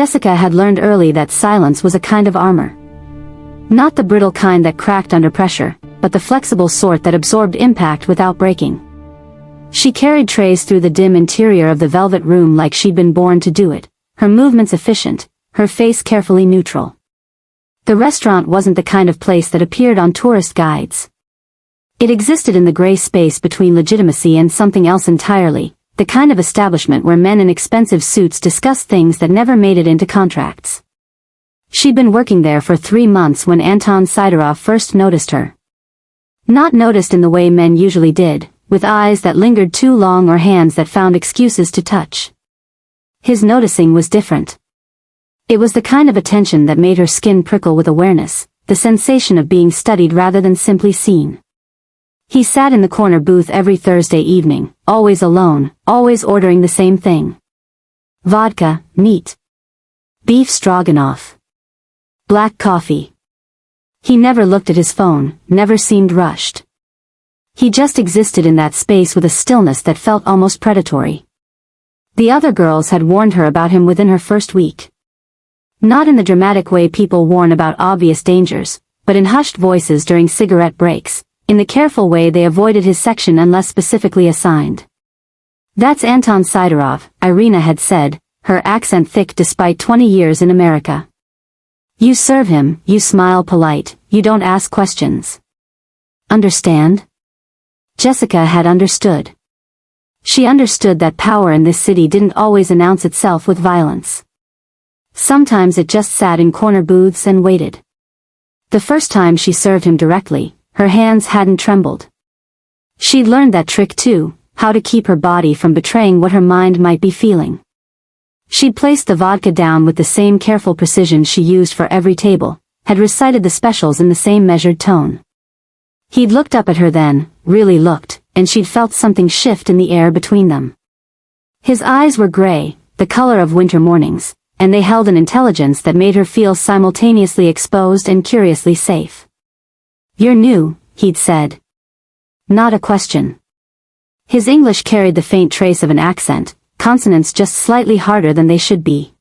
Jessica had learned early that silence was a kind of armor. Not the brittle kind that cracked under pressure, but the flexible sort that absorbed impact without breaking. She carried trays through the dim interior of the velvet room like she'd been born to do it, her movements efficient, her face carefully neutral. The restaurant wasn't the kind of place that appeared on tourist guides. It existed in the gray space between legitimacy and something else entirely, the kind of establishment where men in expensive suits discussed things that never made it into contracts. She'd been working there for 3 months when Anton Sidorov first noticed her. Not noticed in the way men usually did, with eyes that lingered too long or hands that found excuses to touch. His noticing was different. It was the kind of attention that made her skin prickle with awareness, the sensation of being studied rather than simply seen. He sat in the corner booth every Thursday evening, always alone, always ordering the same thing. Vodka, meat. Beef stroganoff. Black coffee. He never looked at his phone, never seemed rushed. He just existed in that space with a stillness that felt almost predatory. The other girls had warned her about him within her first week. Not in the dramatic way people warn about obvious dangers, but in hushed voices during cigarette breaks, in the careful way they avoided his section unless specifically assigned. "That's Anton Sidorov," Irina had said, her accent thick despite 20 years in America. "You serve him, you smile polite, you don't ask questions. Understand?" Jessica had understood. She understood that power in this city didn't always announce itself with violence. Sometimes it just sat in corner booths and waited. The first time she served him directly, her hands hadn't trembled. She'd learned that trick too, how to keep her body from betraying what her mind might be feeling. She'd placed the vodka down with the same careful precision she used for every table, had recited the specials in the same measured tone. He'd looked up at her then, really looked, and she'd felt something shift in the air between them. His eyes were gray, the color of winter mornings, and they held an intelligence that made her feel simultaneously exposed and curiously safe. "You're new," he'd said. Not a question. His English carried the faint trace of an accent, consonants just slightly harder than they should be.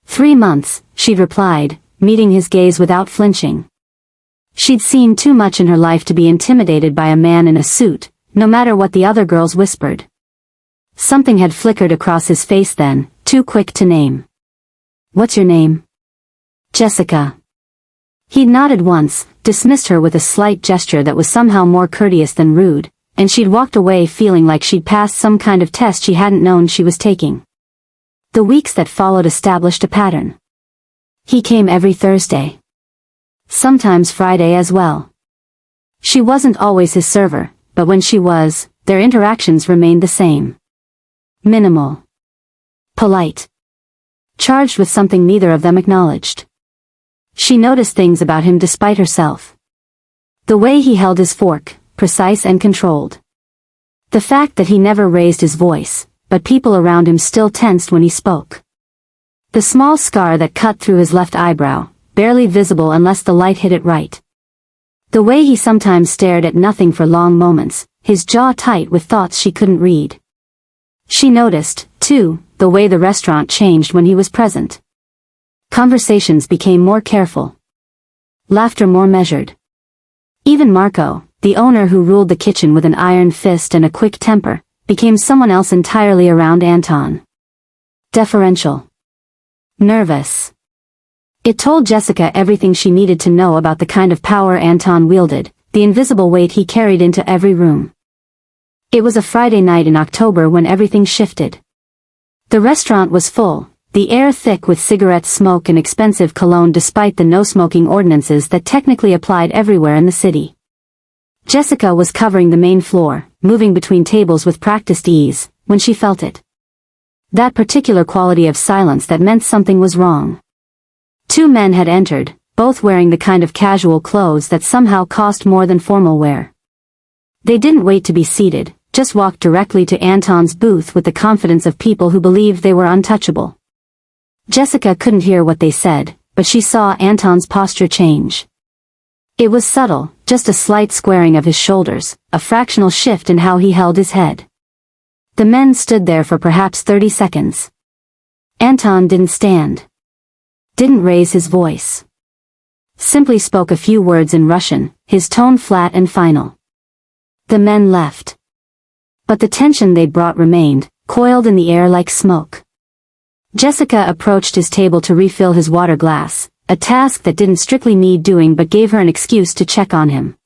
3 months, she'd replied, meeting his gaze without flinching. She'd seen too much in her life to be intimidated by a man in a suit, no matter what the other girls whispered. Something had flickered across his face then, too quick to name. "What's your name?" "Jessica." He'd nodded once, dismissed her with a slight gesture that was somehow more courteous than rude, and she'd walked away feeling like she'd passed some kind of test she hadn't known she was taking. The weeks that followed established a pattern. He came every Thursday. Sometimes Friday as well. She wasn't always his server, but when she was, their interactions remained the same. Minimal. Polite. Charged with something neither of them acknowledged. She noticed things about him despite herself. The way he held his fork, precise and controlled. The fact that he never raised his voice, but people around him still tensed when he spoke. The small scar that cut through his left eyebrow, barely visible unless the light hit it right. The way he sometimes stared at nothing for long moments, his jaw tight with thoughts she couldn't read. She noticed, too, the way the restaurant changed when he was present. Conversations became more careful. Laughter more measured. Even Marco, the owner who ruled the kitchen with an iron fist and a quick temper, became someone else entirely around Anton. Deferential. Nervous. It told Jessica everything she needed to know about the kind of power Anton wielded, the invisible weight he carried into every room. It was a Friday night in October when everything shifted. The restaurant was full, the air thick with cigarette smoke and expensive cologne despite the no-smoking ordinances that technically applied everywhere in the city. Jessica was covering the main floor, moving between tables with practiced ease, when she felt it. That particular quality of silence that meant something was wrong. 2 men had entered, both wearing the kind of casual clothes that somehow cost more than formal wear. They didn't wait to be seated, just walked directly to Anton's booth with the confidence of people who believed they were untouchable. Jessica couldn't hear what they said, but she saw Anton's posture change. It was subtle, just a slight squaring of his shoulders, a fractional shift in how he held his head. The men stood there for perhaps 30 seconds. Anton didn't stand. Didn't raise his voice. Simply spoke a few words in Russian, his tone flat and final. The men left. But the tension they'd brought remained, coiled in the air like smoke. Jessica approached his table to refill his water glass, a task that didn't strictly need doing but gave her an excuse to check on him.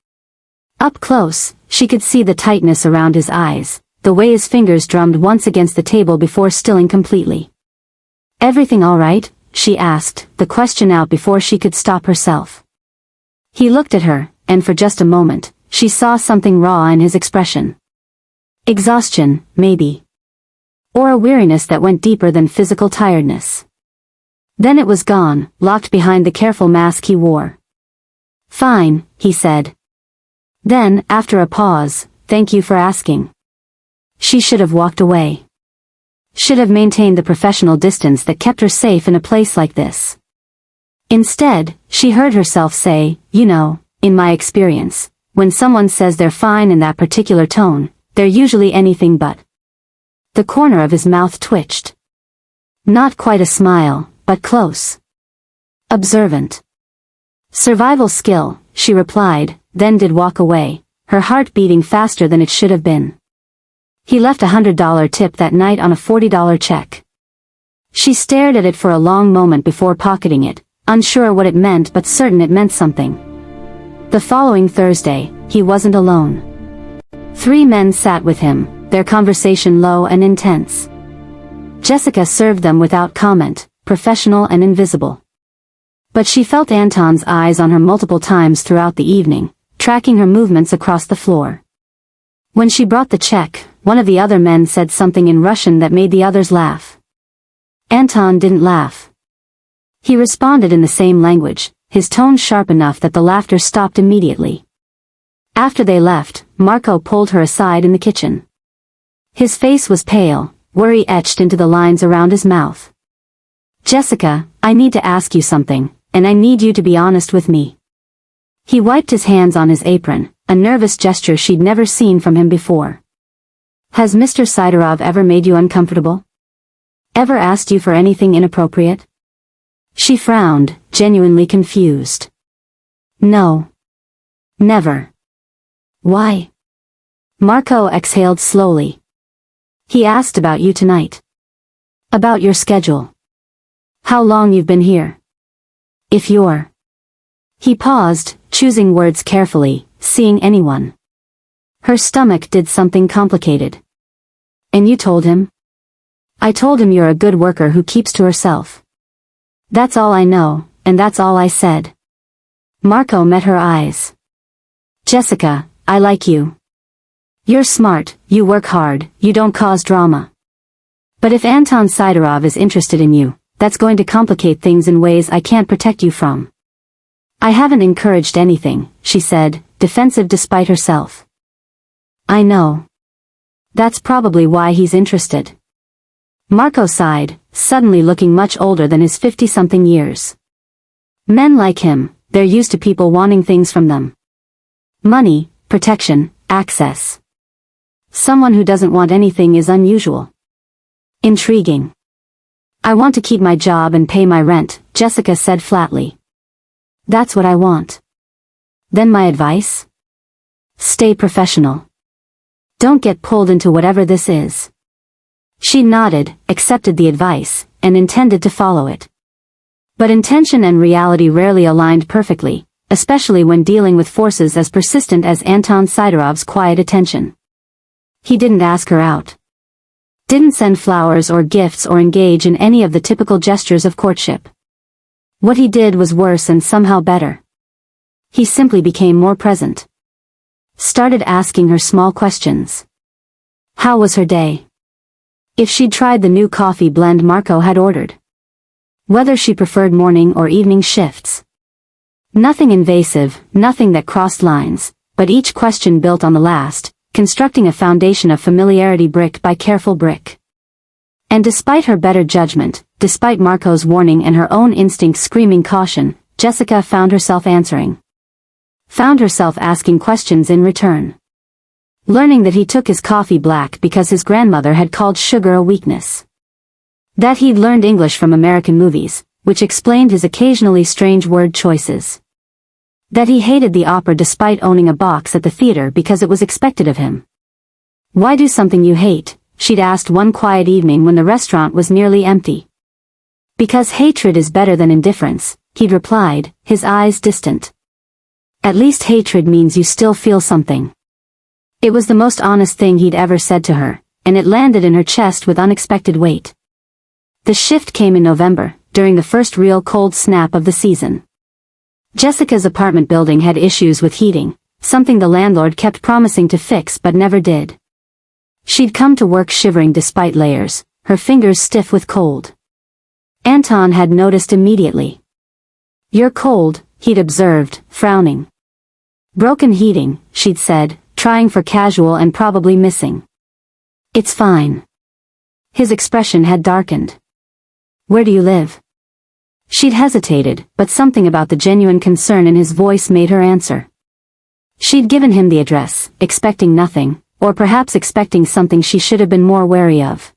Up close, she could see the tightness around his eyes, the way his fingers drummed once against the table before stilling completely. "Everything all right?" she asked, the question out before she could stop herself. He looked at her, and for just a moment, she saw something raw in his expression. Exhaustion, maybe. Or a weariness that went deeper than physical tiredness. Then it was gone, locked behind the careful mask he wore. "Fine," he said. Then, after a pause, "Thank you for asking." She should have walked away. Should have maintained the professional distance that kept her safe in a place like this. Instead, she heard herself say, "You know, in my experience, when someone says they're fine in that particular tone, they're usually anything but." The corner of his mouth twitched. Not quite a smile, but close. Observant. "Survival skill," she replied, then did walk away, her heart beating faster than it should have been. He left a $100 tip that night on a $40 check. She stared at it for a long moment before pocketing it, unsure what it meant but certain it meant something. The following Thursday, he wasn't alone. 3 men sat with him, their conversation low and intense. Jessica served them without comment, professional and invisible. But she felt Anton's eyes on her multiple times throughout the evening, tracking her movements across the floor. When she brought the check, one of the other men said something in Russian that made the others laugh. Anton didn't laugh. He responded in the same language, his tone sharp enough that the laughter stopped immediately. After they left, Marco pulled her aside in the kitchen. His face was pale, worry etched into the lines around his mouth. "Jessica, I need to ask you something, and I need you to be honest with me." He wiped his hands on his apron, a nervous gesture she'd never seen from him before. "Has Mr. Sidorov ever made you uncomfortable? Ever asked you for anything inappropriate?" She frowned, genuinely confused. "No. Never." "Why?" Marco exhaled slowly. "He asked about you tonight. About your schedule. How long you've been here. If you're..." He paused, choosing words carefully, "seeing anyone." Her stomach did something complicated. "And you told him?" "I told him you're a good worker who keeps to herself. That's all I know, and that's all I said." Marco met her eyes. "Jessica, I like you. You're smart, you work hard, you don't cause drama. But if Anton Sidorov is interested in you, that's going to complicate things in ways I can't protect you from." "I haven't encouraged anything," she said, defensive despite herself. "I know. That's probably why he's interested." Marco sighed, suddenly looking much older than his 50-something years. Men like him, they're used to people wanting things from them. Money, protection, access. Someone who doesn't want anything is unusual. Intriguing. "I want to keep my job and pay my rent," Jessica said flatly. "That's what I want." "Then my advice? Stay professional. Don't get pulled into whatever this is." She nodded, accepted the advice, and intended to follow it. But intention and reality rarely aligned perfectly, especially when dealing with forces as persistent as Anton Sidorov's quiet attention. He didn't ask her out. Didn't send flowers or gifts or engage in any of the typical gestures of courtship. What he did was worse and somehow better. He simply became more present. Started asking her small questions. How was her day? If she'd tried the new coffee blend Marco had ordered. Whether she preferred morning or evening shifts. Nothing invasive, nothing that crossed lines, but each question built on the last, constructing a foundation of familiarity brick by careful brick. And despite her better judgment, despite Marco's warning and her own instinct screaming caution, Jessica found herself answering. Found herself asking questions in return. Learning that he took his coffee black because his grandmother had called sugar a weakness. That he'd learned English from American movies, which explained his occasionally strange word choices. That he hated the opera despite owning a box at the theater because it was expected of him. "Why do something you hate?" she'd asked one quiet evening when the restaurant was nearly empty. "Because hatred is better than indifference," he'd replied, his eyes distant. "At least hatred means you still feel something." It was the most honest thing he'd ever said to her, and it landed in her chest with unexpected weight. The shift came in November, during the first real cold snap of the season. Jessica's apartment building had issues with heating, something the landlord kept promising to fix but never did. She'd come to work shivering despite layers, her fingers stiff with cold. Anton had noticed immediately. "You're cold," he'd observed, frowning. "Broken heating," she'd said, trying for casual and probably missing. "It's fine." His expression had darkened. "Where do you live?" She'd hesitated, but something about the genuine concern in his voice made her answer. She'd given him the address, expecting nothing, or perhaps expecting something she should have been more wary of.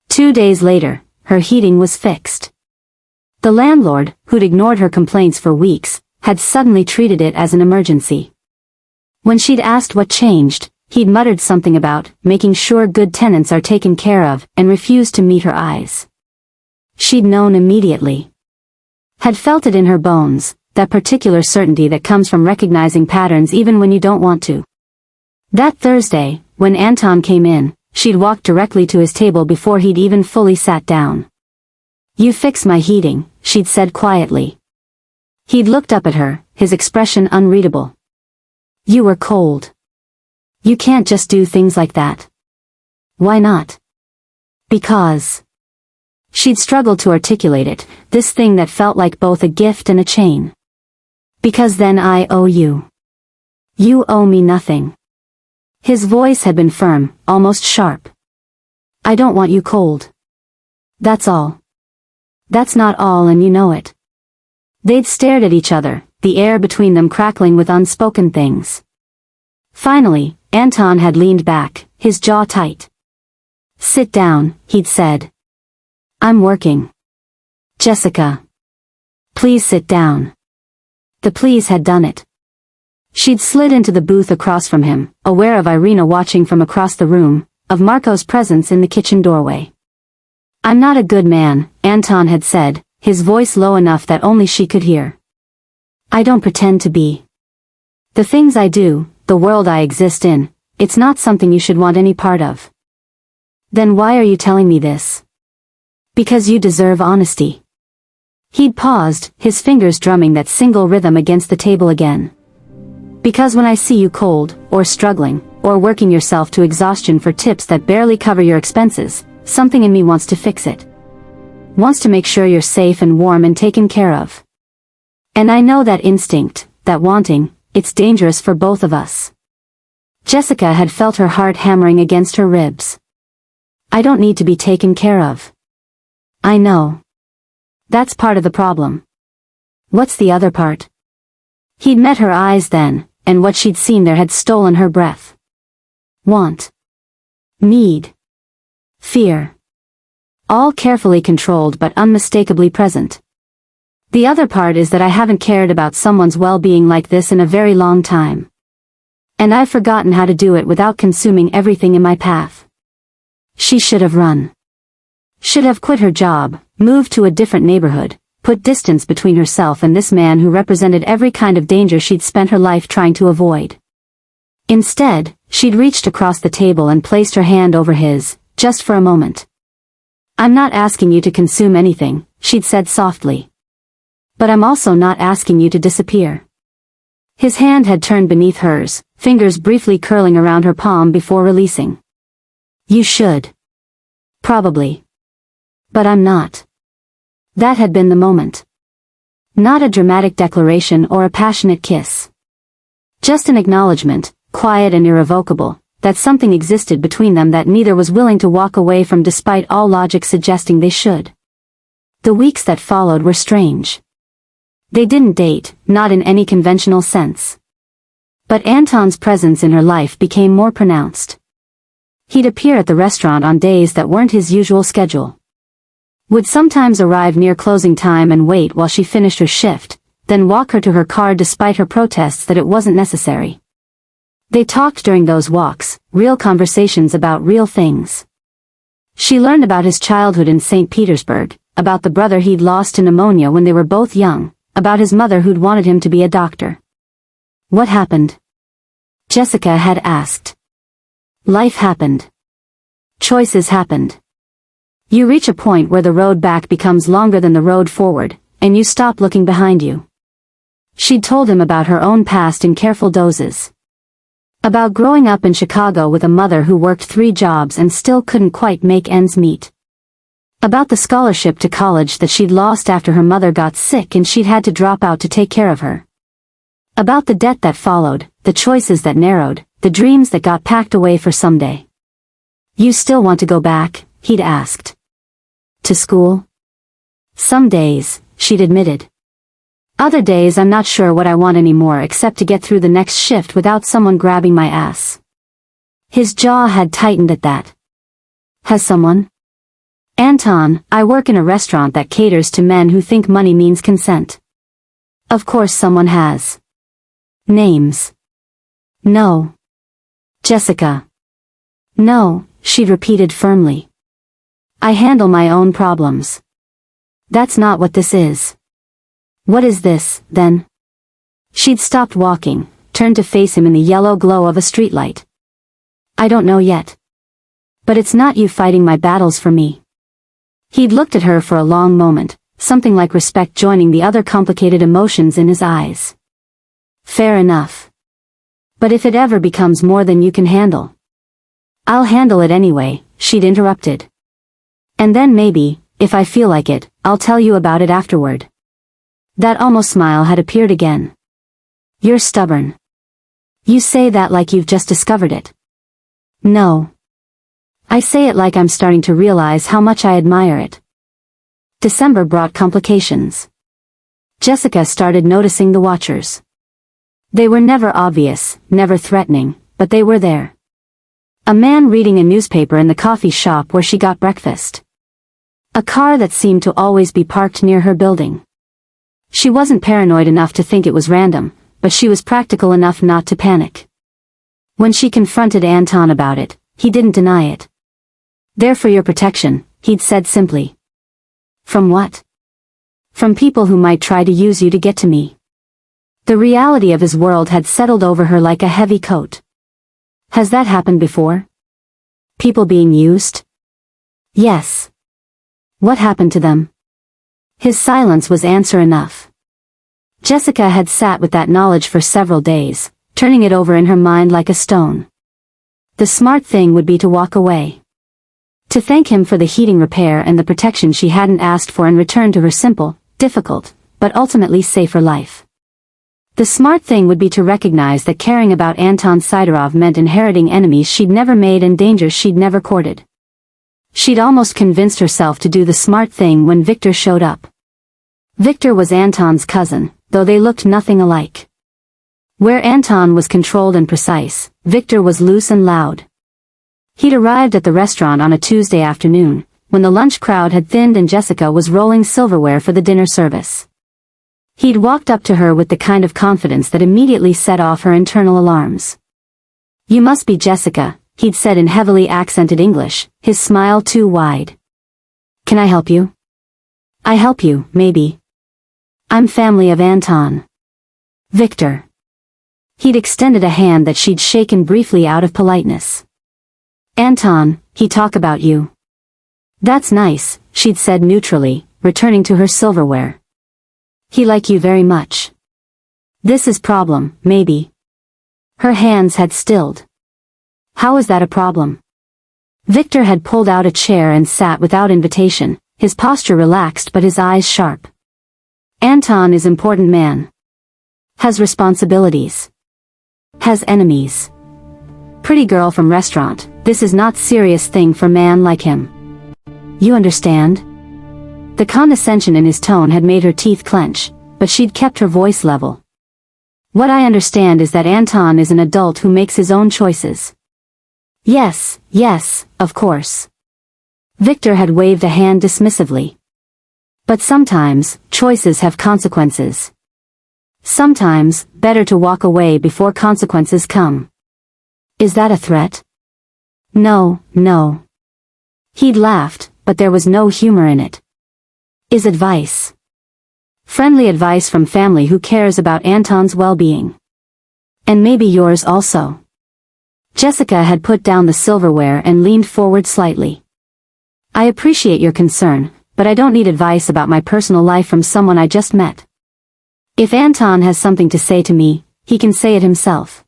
2 days later, her heating was fixed. The landlord, who'd ignored her complaints for weeks, had suddenly treated it as an emergency. When she'd asked what changed, he'd muttered something about making sure good tenants are taken care of, and refused to meet her eyes. She'd known immediately. Had felt it in her bones, that particular certainty that comes from recognizing patterns even when you don't want to. That Thursday, when Anton came in, she'd walked directly to his table before he'd even fully sat down. "You fix my heating," she'd said quietly. He'd looked up at her, his expression unreadable. "You were cold. You can't just do things like that." "Why not?" "Because." She'd struggled to articulate it, this thing that felt like both a gift and a chain. "Because then I owe you. You owe me nothing." His voice had been firm, almost sharp. "I don't want you cold. That's all." "That's not all, and you know it." They'd stared at each other, the air between them crackling with unspoken things. Finally, Anton had leaned back, his jaw tight. "Sit down," he'd said. "I'm working." "Jessica. Please sit down." The please had done it. She'd slid into the booth across from him, aware of Irina watching from across the room, of Marco's presence in the kitchen doorway. "I'm not a good man," Anton had said, his voice low enough that only she could hear. "I don't pretend to be. The things I do, the world I exist in, it's not something you should want any part of." "Then why are you telling me this?" "Because you deserve honesty." He'd paused, his fingers drumming that single rhythm against the table again. "Because when I see you cold, or struggling, or working yourself to exhaustion for tips that barely cover your expenses, something in me wants to fix it. Wants to make sure you're safe and warm and taken care of. And I know that instinct, that wanting, it's dangerous for both of us." Jessica had felt her heart hammering against her ribs. "I don't need to be taken care of." "I know. That's part of the problem." "What's the other part?" He'd met her eyes then, and what she'd seen there had stolen her breath. "Want. Need. Fear. All carefully controlled but unmistakably present. The other part is that I haven't cared about someone's well-being like this in a very long time. And I've forgotten how to do it without consuming everything in my path." She should have run. Should have quit her job, moved to a different neighborhood, put distance between herself and this man who represented every kind of danger she'd spent her life trying to avoid. Instead, she'd reached across the table and placed her hand over his, just for a moment. "I'm not asking you to consume anything," she'd said softly. "But I'm also not asking you to disappear." His hand had turned beneath hers, fingers briefly curling around her palm before releasing. "You should. Probably. But I'm not." That had been the moment. Not a dramatic declaration or a passionate kiss. Just an acknowledgement, quiet and irrevocable, that something existed between them that neither was willing to walk away from despite all logic suggesting they should. The weeks that followed were strange. They didn't date, not in any conventional sense. But Anton's presence in her life became more pronounced. He'd appear at the restaurant on days that weren't his usual schedule. Would sometimes arrive near closing time and wait while she finished her shift, then walk her to her car despite her protests that it wasn't necessary. They talked during those walks, real conversations about real things. She learned about his childhood in St. Petersburg, about the brother he'd lost to pneumonia when they were both young, about his mother who'd wanted him to be a doctor. What happened? Jessica had asked. Life happened. Choices happened. You reach a point where the road back becomes longer than the road forward, and you stop looking behind you. She'd told him about her own past in careful doses. About growing up in Chicago with a mother who worked 3 jobs and still couldn't quite make ends meet. About the scholarship to college that she'd lost after her mother got sick and she'd had to drop out to take care of her. About the debt that followed, the choices that narrowed, the dreams that got packed away for someday. You still want to go back? He'd asked. To school? Some days, she'd admitted. Other days I'm not sure what I want anymore except to get through the next shift without someone grabbing my ass. His jaw had tightened at that. Has someone? Anton, I work in a restaurant that caters to men who think money means consent. Of course someone has. Names? No. Jessica. No, she'd repeated firmly. I handle my own problems. That's not what this is. What is this, then? She'd stopped walking, turned to face him in the yellow glow of a streetlight. I don't know yet. But it's not you fighting my battles for me. He'd looked at her for a long moment, something like respect joining the other complicated emotions in his eyes. Fair enough. But if it ever becomes more than you can handle. I'll handle it anyway, she'd interrupted. And then maybe, if I feel like it, I'll tell you about it afterward. That almost smile had appeared again. You're stubborn. You say that like you've just discovered it. No. I say it like I'm starting to realize how much I admire it. December brought complications. Jessica started noticing the watchers. They were never obvious, never threatening, but they were there. A man reading a newspaper in the coffee shop where she got breakfast. A car that seemed to always be parked near her building. She wasn't paranoid enough to think it was random, but she was practical enough not to panic. When she confronted Anton about it, he didn't deny it. There for your protection, he'd said simply. From what? From people who might try to use you to get to me. The reality of his world had settled over her like a heavy coat. Has that happened before? People being used? Yes. What happened to them? His silence was answer enough. Jessica had sat with that knowledge for several days, turning it over in her mind like a stone. The smart thing would be to walk away. To thank him for the heating repair and the protection she hadn't asked for and return to her simple, difficult, but ultimately safer life. The smart thing would be to recognize that caring about Anton Sidorov meant inheriting enemies she'd never made and dangers she'd never courted. She'd almost convinced herself to do the smart thing when Victor showed up. Victor was Anton's cousin, though they looked nothing alike. Where Anton was controlled and precise, Victor was loose and loud. He'd arrived at the restaurant on a Tuesday afternoon, when the lunch crowd had thinned and Jessica was rolling silverware for the dinner service. He'd walked up to her with the kind of confidence that immediately set off her internal alarms. You must be Jessica, he'd said in heavily accented English, his smile too wide. Can I help you? I help you, maybe. I'm family of Anton. Victor. He'd extended a hand that she'd shaken briefly out of politeness. Anton, he talk about you. That's nice, she'd said neutrally, returning to her silverware. He like you very much. This is problem, maybe. Her hands had stilled. How is that a problem? Victor had pulled out a chair and sat without invitation, his posture relaxed but his eyes sharp. Anton is important man. Has responsibilities. Has enemies. Pretty girl from restaurant, this is not serious thing for man like him. You understand? The condescension in his tone had made her teeth clench, but she'd kept her voice level. What I understand is that Anton is an adult who makes his own choices. Yes, of course. Victor had waved a hand dismissively. But sometimes, choices have consequences. Sometimes, better to walk away before consequences come. Is that a threat? No, no. He'd laughed, but there was no humor in it. Is advice. Friendly advice from family who cares about Anton's well-being. And maybe yours also. Jessica had put down the silverware and leaned forward slightly. I appreciate your concern, but I don't need advice about my personal life from someone I just met. If Anton has something to say to me, he can say it himself.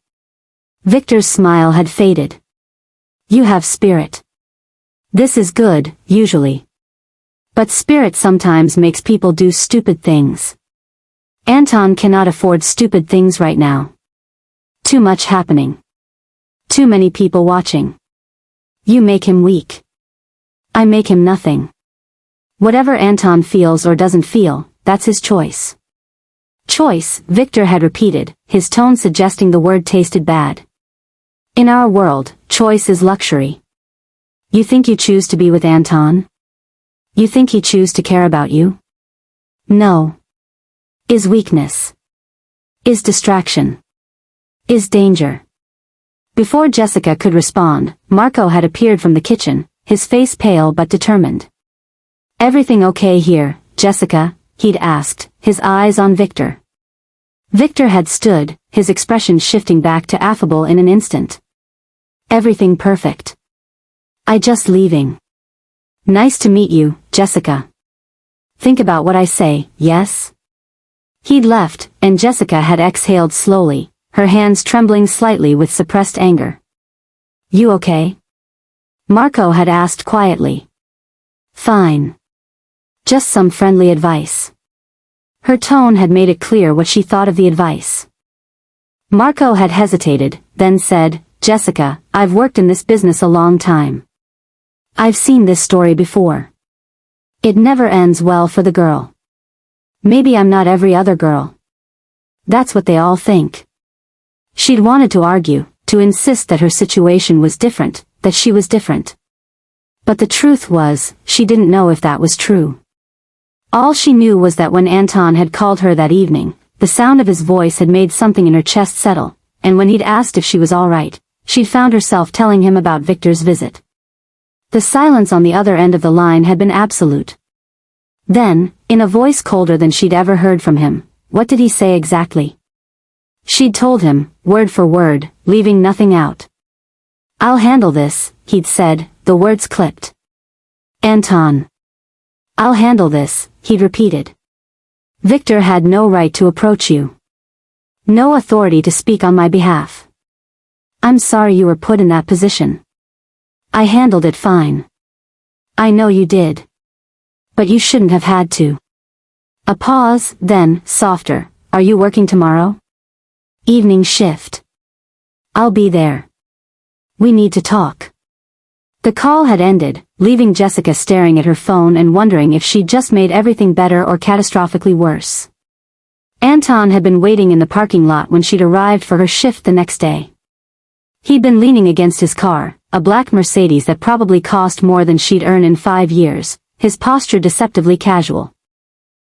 Victor's smile had faded. You have spirit. This is good, usually. But spirit sometimes makes people do stupid things. Anton cannot afford stupid things right now. Too much happening. Too many people watching. You make him weak. I make him nothing. Whatever Anton feels or doesn't feel, that's his choice. Choice, Victor had repeated, his tone suggesting the word tasted bad. In our world, choice is luxury. You think you choose to be with Anton? You think he choose to care about you? No. Is weakness. Is distraction. Is danger. Before Jessica could respond, Marco had appeared from the kitchen, his face pale but determined. Everything okay here, Jessica? He'd asked, his eyes on Victor. Victor had stood, his expression shifting back to affable in an instant. Everything perfect. I just leaving. Nice to meet you, Jessica. Think about what I say, yes? He'd left, and Jessica had exhaled slowly, her hands trembling slightly with suppressed anger. You okay? Marco had asked quietly. Fine. Just some friendly advice. Her tone had made it clear what she thought of the advice. Marco had hesitated, then said, Jessica, I've worked in this business a long time. I've seen this story before. It never ends well for the girl. Maybe I'm not every other girl. That's what they all think. She'd wanted to argue, to insist that her situation was different, that she was different. But the truth was, she didn't know if that was true. All she knew was that when Anton had called her that evening, the sound of his voice had made something in her chest settle, and when he'd asked if she was all right, she'd found herself telling him about Victor's visit. The silence on the other end of the line had been absolute. Then, in a voice colder than she'd ever heard from him, what did he say exactly? She'd told him, word for word, leaving nothing out. I'll handle this, he'd said, the words clipped. Anton. I'll handle this, he'd repeated. Victor had no right to approach you. No authority to speak on my behalf. I'm sorry you were put in that position. I handled it fine. I know you did. But you shouldn't have had to. A pause, then, softer. Are you working tomorrow? Evening shift. I'll be there. We need to talk. The call had ended, leaving Jessica staring at her phone and wondering if she'd just made everything better or catastrophically worse. Anton had been waiting in the parking lot when she'd arrived for her shift the next day. He'd been leaning against his car, a black Mercedes that probably cost more than she'd earned in 5 years, his posture deceptively casual.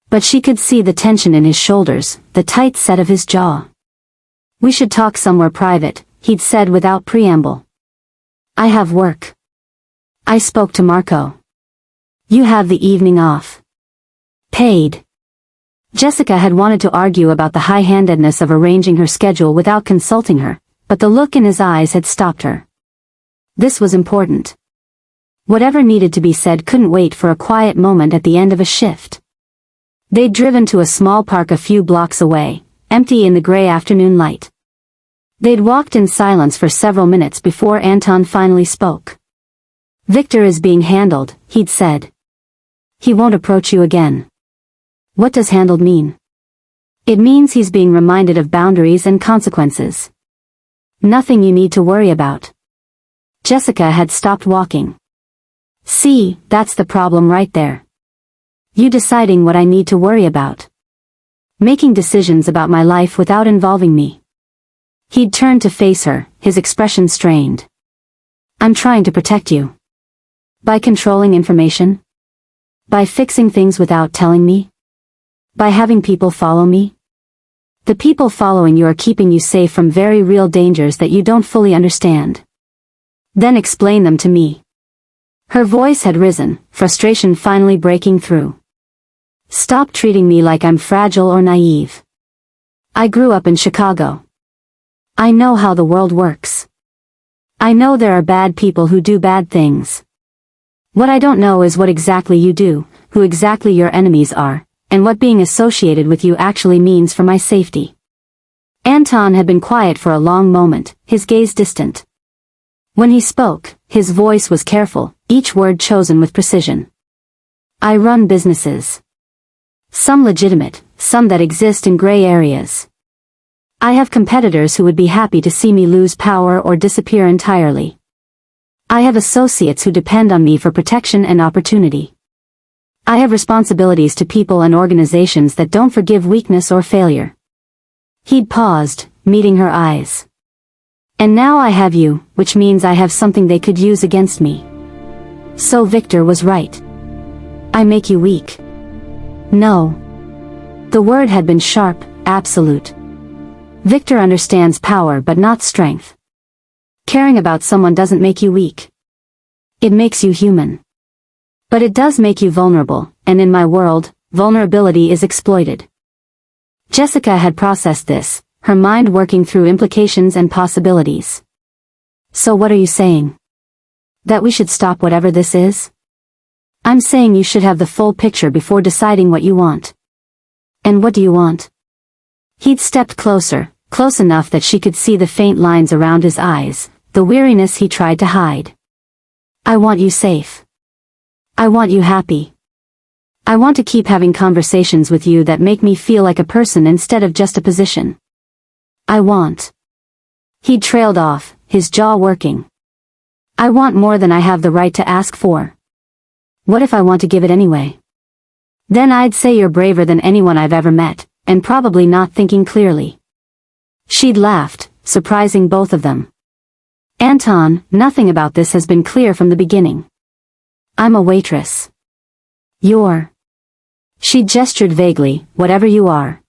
But she could see the tension in his shoulders, the tight set of his jaw. We should talk somewhere private, he'd said without preamble. I have work. I spoke to Marco. You have the evening off. Paid. Jessica had wanted to argue about the high-handedness of arranging her schedule without consulting her, but the look in his eyes had stopped her. This was important. Whatever needed to be said couldn't wait for a quiet moment at the end of a shift. They'd driven to a small park a few blocks away, empty in the gray afternoon light. They'd walked in silence for several minutes before Anton finally spoke. Victor is being handled, he'd said. He won't approach you again. What does handled mean? It means he's being reminded of boundaries and consequences. Nothing you need to worry about. Jessica had stopped walking. See, that's the problem right there. You deciding what I need to worry about. Making decisions about my life without involving me. He'd turned to face her, his expression strained. I'm trying to protect you. By controlling information? By fixing things without telling me? By having people follow me? The people following you are keeping you safe from very real dangers that you don't fully understand. Then explain them to me. Her voice had risen, frustration finally breaking through. Stop treating me like I'm fragile or naive. I grew up in Chicago. I know how the world works. I know there are bad people who do bad things. What I don't know is what exactly you do, who exactly your enemies are, and what being associated with you actually means for my safety. Anton had been quiet for a long moment, his gaze distant. When he spoke, his voice was careful, each word chosen with precision. I run businesses. Some legitimate, some that exist in gray areas. I have competitors who would be happy to see me lose power or disappear entirely. I have associates who depend on me for protection and opportunity. I have responsibilities to people and organizations that don't forgive weakness or failure. He'd paused, meeting her eyes. And now I have you, which means I have something they could use against me. So Victor was right. I make you weak. No. The word had been sharp, absolute. Victor understands power but not strength. Caring about someone doesn't make you weak. It makes you human. But it does make you vulnerable, and in my world, vulnerability is exploited. Jessica had processed this, her mind working through implications and possibilities. So what are you saying? That we should stop whatever this is? I'm saying you should have the full picture before deciding what you want. And what do you want? He'd stepped closer, close enough that she could see the faint lines around his eyes, the weariness he tried to hide. I want you safe. I want you happy. I want to keep having conversations with you that make me feel like a person instead of just a position. I want. He trailed off, his jaw working. I want more than I have the right to ask for. What if I want to give it anyway? Then I'd say you're braver than anyone I've ever met, and probably not thinking clearly. She'd laughed, surprising both of them. Anton, nothing about this has been clear from the beginning. I'm a waitress. You're. She gestured vaguely, whatever you are.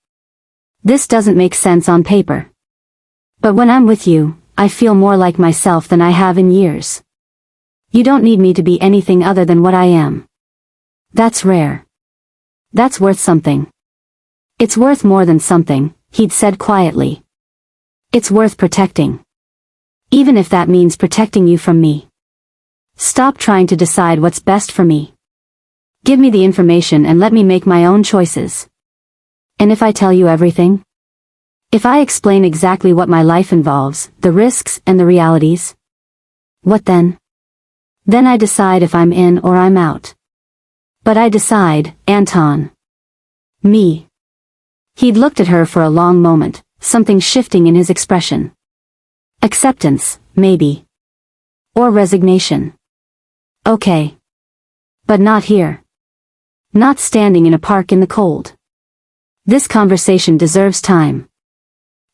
This doesn't make sense on paper. But when I'm with you, I feel more like myself than I have in years. You don't need me to be anything other than what I am. That's rare. That's worth something. It's worth more than something, he'd said quietly. It's worth protecting. Even if that means protecting you from me. Stop trying to decide what's best for me. Give me the information and let me make my own choices. And if I tell you everything? If I explain exactly what my life involves, the risks and the realities? What then? Then I decide if I'm in or I'm out. But I decide, Anton. Me. He'd looked at her for a long moment, something shifting in his expression. Acceptance, maybe. Or resignation. Okay. But not here. Not standing in a park in the cold. This conversation deserves time.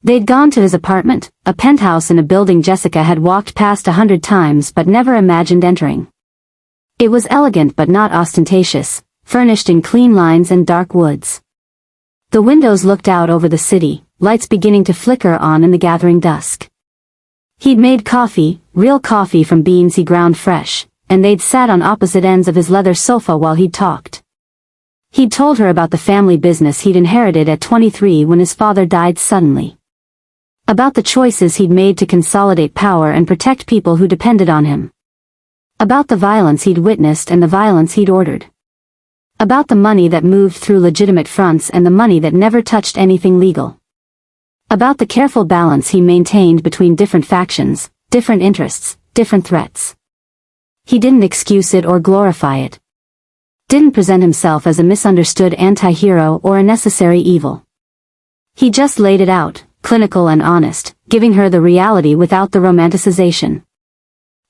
They'd gone to his apartment, a penthouse in a building Jessica had walked past 100 times but never imagined entering. It was elegant but not ostentatious, furnished in clean lines and dark woods. The windows looked out over the city, lights beginning to flicker on in the gathering dusk. He'd made coffee, real coffee from beans he ground fresh, and they'd sat on opposite ends of his leather sofa while he'd talked. He'd told her about the family business he'd inherited at 23 when his father died suddenly. About the choices he'd made to consolidate power and protect people who depended on him. About the violence he'd witnessed and the violence he'd ordered. About the money that moved through legitimate fronts and the money that never touched anything legal. About the careful balance he maintained between different factions, different interests, different threats. He didn't excuse it or glorify it. Didn't present himself as a misunderstood anti-hero or a necessary evil. He just laid it out, clinical and honest, giving her the reality without the romanticization.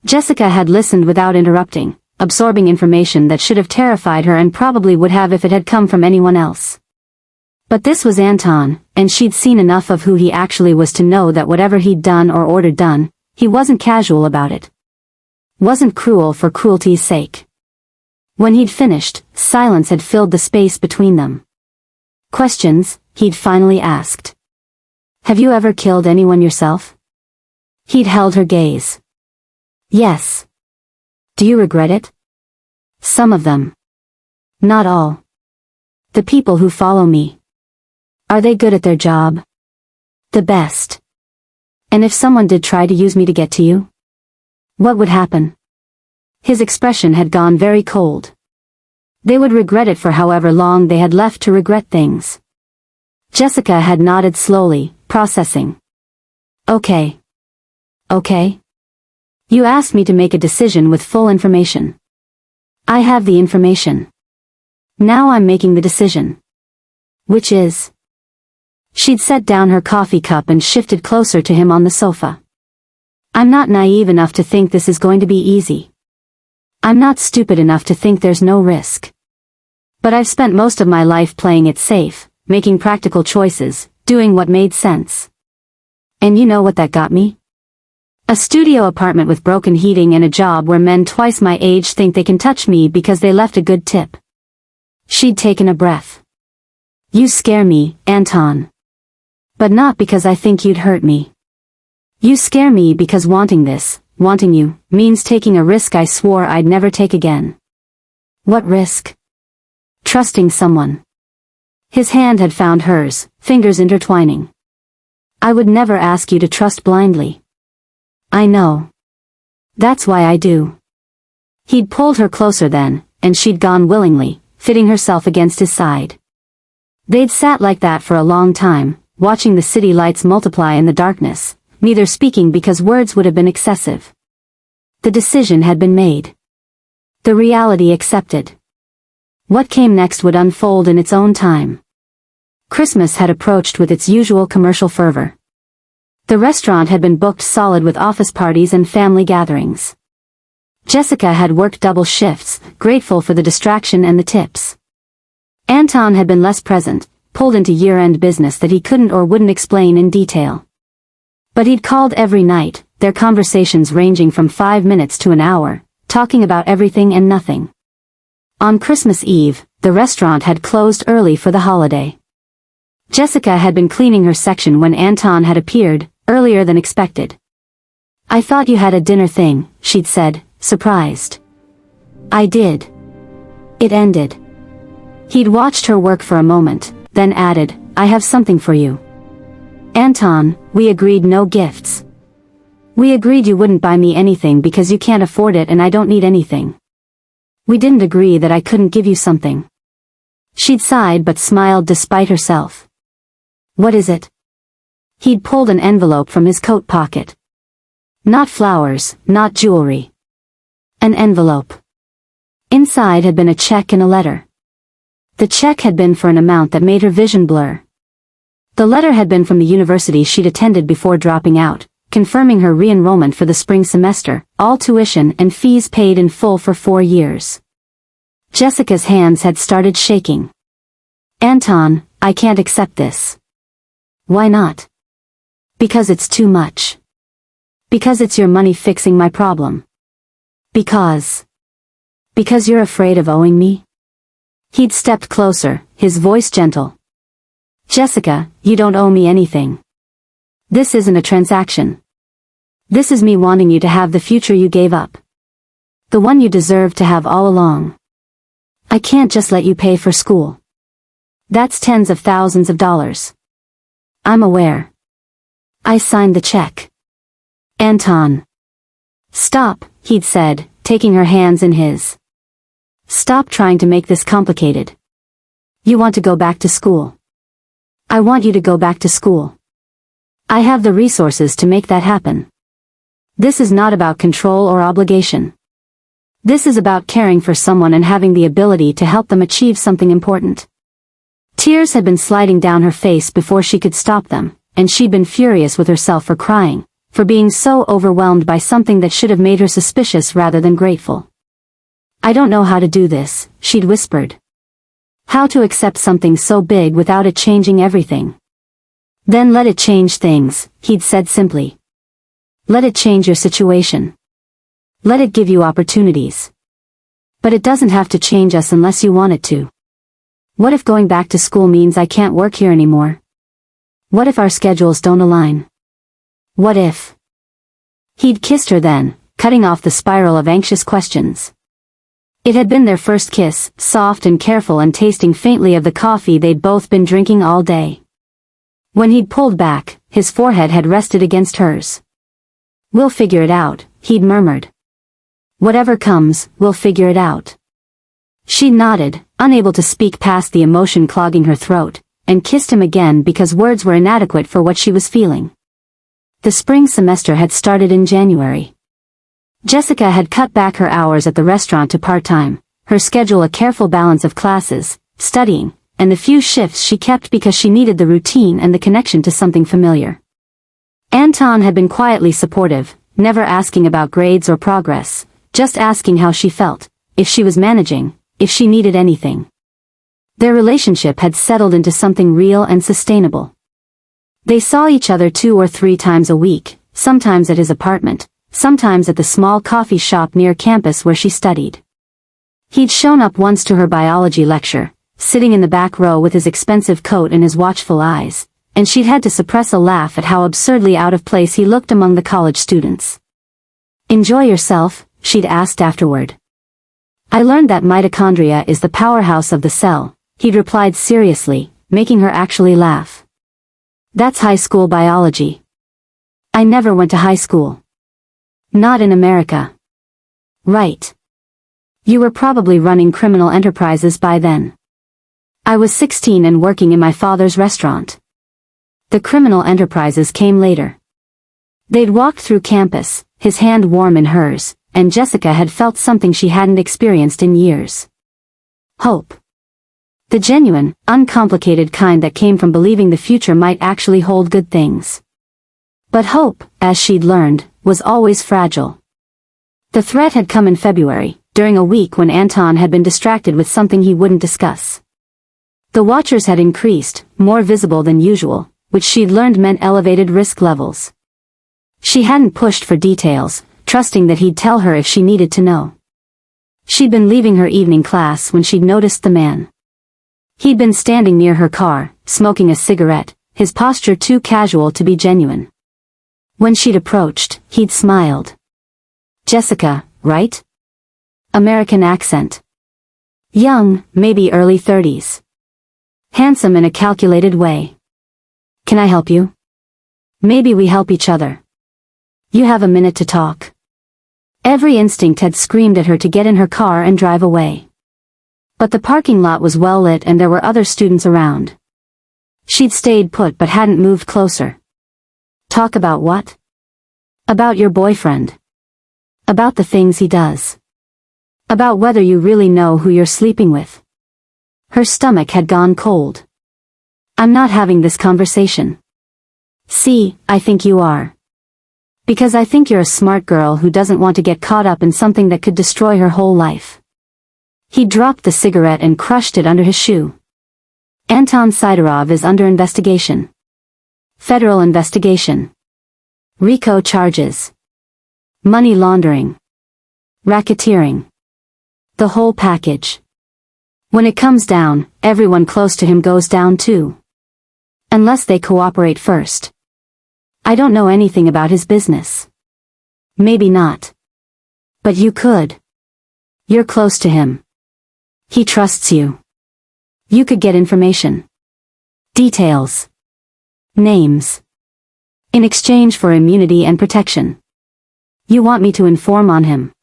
Jessica had listened without interrupting, absorbing information that should have terrified her and probably would have if it had come from anyone else. But this was Anton, and she'd seen enough of who he actually was to know that whatever he'd done or ordered done, he wasn't casual about it. Wasn't cruel for cruelty's sake. When he'd finished, silence had filled the space between them. Questions, he'd finally asked. Have you ever killed anyone yourself? He'd held her gaze. Yes. Do you regret it? Some of them. Not all. The people who follow me. Are they good at their job? The best. And if someone did try to use me to get to you? What would happen? His expression had gone very cold. They would regret it for however long they had left to regret things. Jessica had nodded slowly, processing. Okay. Okay? You asked me to make a decision with full information. I have the information. Now I'm making the decision. Which is? She'd set down her coffee cup and shifted closer to him on the sofa. I'm not naive enough to think this is going to be easy. I'm not stupid enough to think there's no risk. But I've spent most of my life playing it safe, making practical choices, doing what made sense. And you know what that got me? A studio apartment with broken heating and a job where men twice my age think they can touch me because they left a good tip. She'd taken a breath. You scare me, Anton. But not because I think you'd hurt me. You scare me because wanting you, means taking a risk I swore I'd never take again. What risk? Trusting someone. His hand had found hers, fingers intertwining. I would never ask you to trust blindly. I know. That's why I do. He'd pulled her closer then, and she'd gone willingly, fitting herself against his side. They'd sat like that for a long time, watching the city lights multiply in the darkness, neither speaking because words would have been excessive. The decision had been made. The reality accepted. What came next would unfold in its own time. Christmas had approached with its usual commercial fervor. The restaurant had been booked solid with office parties and family gatherings. Jessica had worked double shifts, grateful for the distraction and the tips. Anton had been less present, pulled into year-end business that he couldn't or wouldn't explain in detail. But he'd called every night, their conversations ranging from 5 minutes to an hour, talking about everything and nothing. On Christmas Eve, the restaurant had closed early for the holiday. Jessica had been cleaning her section when Anton had appeared, earlier than expected. I thought you had a dinner thing, she'd said, surprised. I did. It ended. He'd watched her work for a moment, then added, I have something for you. Anton, we agreed no gifts. We agreed you wouldn't buy me anything because you can't afford it and I don't need anything. We didn't agree that I couldn't give you something. She'd sighed but smiled despite herself. What is it? He'd pulled an envelope from his coat pocket. Not flowers, not jewelry. An envelope. Inside had been a check and a letter. The check had been for an amount that made her vision blur. The letter had been from the university she'd attended before dropping out, confirming her re-enrollment for the spring semester, all tuition and fees paid in full for 4 years. Jessica's hands had started shaking. Anton, I can't accept this. Why not? Because it's too much. Because it's your money fixing my problem. Because you're afraid of owing me? He'd stepped closer, his voice gentle. Jessica, you don't owe me anything. This isn't a transaction. This is me wanting you to have the future you gave up. The one you deserved to have all along. I can't just let you pay for school. That's tens of thousands of dollars. I'm aware. I signed the check. Anton. Stop, he'd said, taking her hands in his. Stop trying to make this complicated. You want to go back to school. I want you to go back to school. I have the resources to make that happen. This is not about control or obligation. This is about caring for someone and having the ability to help them achieve something important. Tears had been sliding down her face before she could stop them, and she'd been furious with herself for crying, for being so overwhelmed by something that should have made her suspicious rather than grateful. I don't know how to do this, she'd whispered. How to accept something so big without it changing everything. Then let it change things, he'd said simply. Let it change your situation. Let it give you opportunities. But it doesn't have to change us unless you want it to. What if going back to school means I can't work here anymore? What if our schedules don't align? What if? He'd kissed her then, cutting off the spiral of anxious questions. It had been their first kiss, soft and careful and tasting faintly of the coffee they'd both been drinking all day. When he'd pulled back, his forehead had rested against hers. "We'll figure it out," he'd murmured. "Whatever comes, we'll figure it out." She nodded, unable to speak past the emotion clogging her throat, and kissed him again because words were inadequate for what she was feeling. The spring semester had started in January. Jessica had cut back her hours at the restaurant to part-time, her schedule a careful balance of classes, studying, and the few shifts she kept because she needed the routine and the connection to something familiar. Anton had been quietly supportive, never asking about grades or progress, just asking how she felt, if she was managing, if she needed anything. Their relationship had settled into something real and sustainable. They saw each other 2 or 3 times a week, sometimes at his apartment, sometimes at the small coffee shop near campus where she studied. He'd shown up once to her biology lecture, sitting in the back row with his expensive coat and his watchful eyes, and she'd had to suppress a laugh at how absurdly out of place he looked among the college students. "Enjoy yourself?" she'd asked afterward. "I learned that mitochondria is the powerhouse of the cell," he'd replied seriously, making her actually laugh. "That's high school biology." "I never went to high school." "Not in America." "Right. You were probably running criminal enterprises by then." "I was 16 and working in my father's restaurant." The criminal enterprises came later. They'd walked through campus, his hand warm in hers, and Jessica had felt something she hadn't experienced in years. Hope. The genuine, uncomplicated kind that came from believing the future might actually hold good things. But hope, as she'd learned, was always fragile. The threat had come in February, during a week when Anton had been distracted with something he wouldn't discuss. The watchers had increased, more visible than usual, which she'd learned meant elevated risk levels. She hadn't pushed for details, trusting that he'd tell her if she needed to know. She'd been leaving her evening class when she'd noticed the man. He'd been standing near her car, smoking a cigarette, his posture too casual to be genuine. When she'd approached, he'd smiled. "Jessica, right?" American accent. Young, maybe early 30s. Handsome in a calculated way. "Can I help you?" "Maybe we help each other." "You have a minute to talk?" Every instinct had screamed at her to get in her car and drive away. But the parking lot was well lit and there were other students around. She'd stayed put but hadn't moved closer. "Talk about what?" "About your boyfriend. About the things he does. About whether you really know who you're sleeping with." Her stomach had gone cold. "I'm not having this conversation." "See, I think you are. Because I think you're a smart girl who doesn't want to get caught up in something that could destroy her whole life." He dropped the cigarette and crushed it under his shoe. "Anton Sidorov is under investigation. Federal investigation. RICO charges. Money laundering. Racketeering. The whole package. When it comes down, everyone close to him goes down too. Unless they cooperate first. I don't know anything about his business. Maybe not. But you could. You're close to him. He trusts you. You could get information. Details. Names. In exchange for immunity and protection. You want me to inform on him.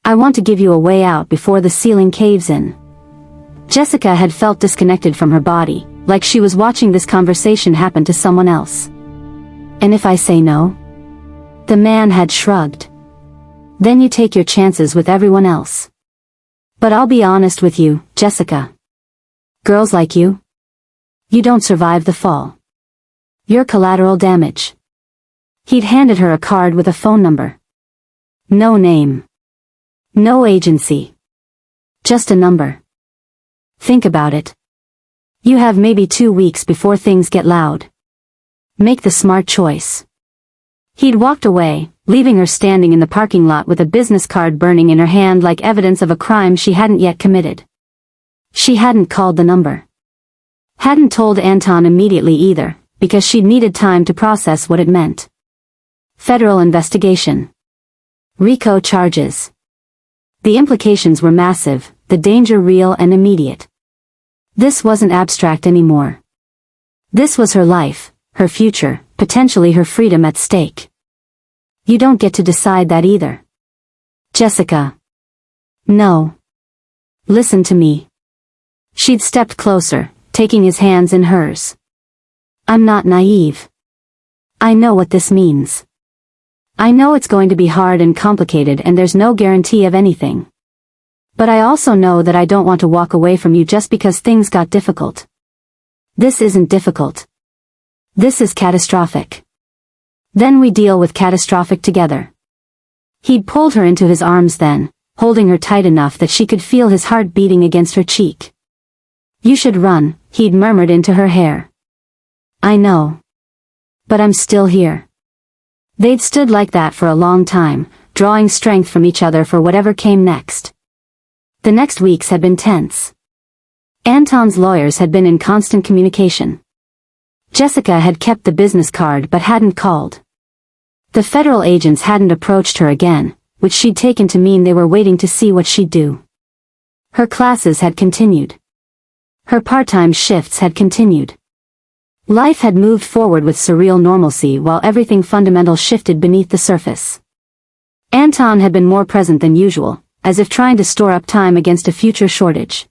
I want to give you a way out before the ceiling caves in." Jessica had felt disconnected from her body, like she was watching this conversation happen to someone else. "And if I say no?" The man had shrugged. "Then you take your chances with everyone else. But I'll be honest with you, Jessica. Girls like you? You don't survive the fall. You're collateral damage." He'd handed her a card with a phone number. No name. No agency. Just a number. Think about it. You have maybe 2 weeks before things get loud. Make the smart choice. He'd walked away, leaving her standing in the parking lot with a business card burning in her hand like evidence of a crime she hadn't yet committed. She hadn't called the number. Hadn't told Anton immediately either, because she'd needed time to process what it meant. Federal investigation. RICO charges. The implications were massive, the danger real and immediate. This wasn't abstract anymore. This was her life, her future, potentially her freedom at stake. You don't get to decide that either. Jessica. No. Listen to me. She'd stepped closer, taking his hands in hers. I'm not naive. I know what this means. I know it's going to be hard and complicated and there's no guarantee of anything. But I also know that I don't want to walk away from you just because things got difficult. This isn't difficult. This is catastrophic. Then we deal with catastrophic together. He'd pulled her into his arms then, holding her tight enough that she could feel his heart beating against her cheek. You should run, he'd murmured into her hair. I know. But I'm still here. They'd stood like that for a long time, drawing strength from each other for whatever came next. The next weeks had been tense. Anton's lawyers had been in constant communication. Jessica had kept the business card but hadn't called. The federal agents hadn't approached her again, which she'd taken to mean they were waiting to see what she'd do. Her classes had continued. Her part-time shifts had continued. Life had moved forward with surreal normalcy while everything fundamental shifted beneath the surface. Anton had been more present than usual, as if trying to store up time against a future shortage.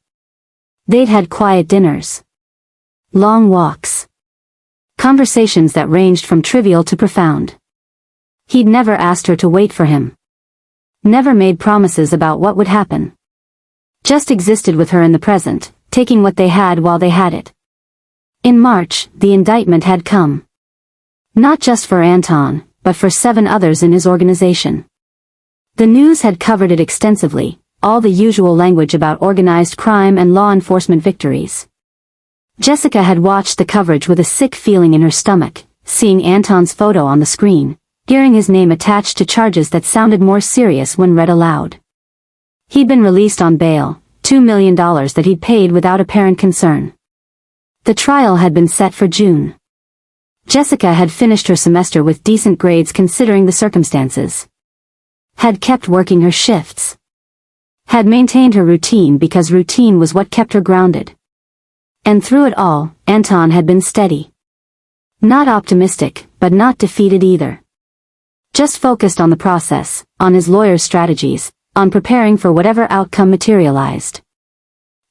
They'd had quiet dinners. Long walks. Conversations that ranged from trivial to profound. He'd never asked her to wait for him. Never made promises about what would happen. Just existed with her in the present, taking what they had while they had it. In March, the indictment had come. Not just for Anton, but for 7 others in his organization. The news had covered it extensively, all the usual language about organized crime and law enforcement victories. Jessica had watched the coverage with a sick feeling in her stomach, seeing Anton's photo on the screen, hearing his name attached to charges that sounded more serious when read aloud. He'd been released on bail, $2 million that he'd paid without apparent concern. The trial had been set for June. Jessica had finished her semester with decent grades considering the circumstances. Had kept working her shifts. Had maintained her routine because routine was what kept her grounded. And through it all, Anton had been steady. Not optimistic, but not defeated either. Just focused on the process, on his lawyer's strategies, on preparing for whatever outcome materialized.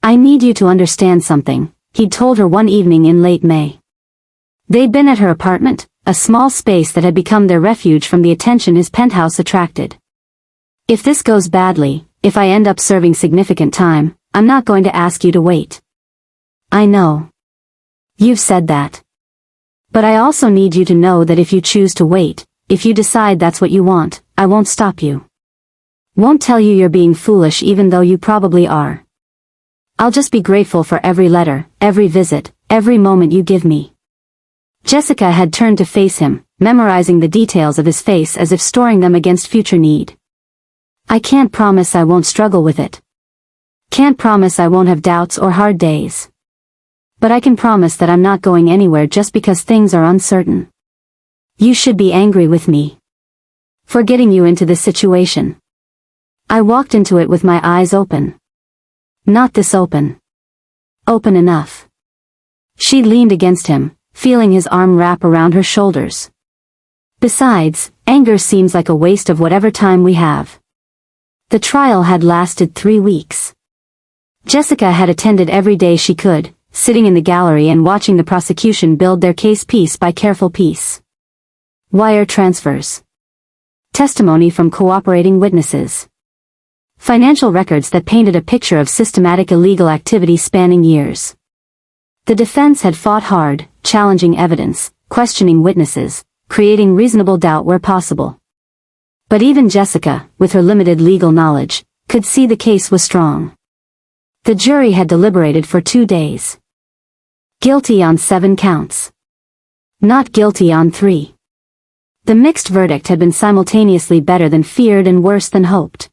I need you to understand something, he'd told her one evening in late May. They'd been at her apartment, a small space that had become their refuge from the attention his penthouse attracted. If this goes badly, if I end up serving significant time, I'm not going to ask you to wait. I know. You've said that. But I also need you to know that if you choose to wait, if you decide that's what you want, I won't stop you. Won't tell you you're being foolish even though you probably are. I'll just be grateful for every letter, every visit, every moment you give me. Jessica had turned to face him, memorizing the details of his face as if storing them against future need. I can't promise I won't struggle with it. Can't promise I won't have doubts or hard days. But I can promise that I'm not going anywhere just because things are uncertain. You should be angry with me for getting you into this situation. I walked into it with my eyes open. Not this open. Open enough. She leaned against him, feeling his arm wrap around her shoulders. Besides, anger seems like a waste of whatever time we have. The trial had lasted 3 weeks. Jessica had attended every day she could, sitting in the gallery and watching the prosecution build their case piece by careful piece. Wire transfers. Testimony from cooperating witnesses. Financial records that painted a picture of systematic illegal activity spanning years. The defense had fought hard, challenging evidence, questioning witnesses, creating reasonable doubt where possible. But even Jessica, with her limited legal knowledge, could see the case was strong. The jury had deliberated for 2 days. Guilty on 7 counts. Not guilty on 3. The mixed verdict had been simultaneously better than feared and worse than hoped.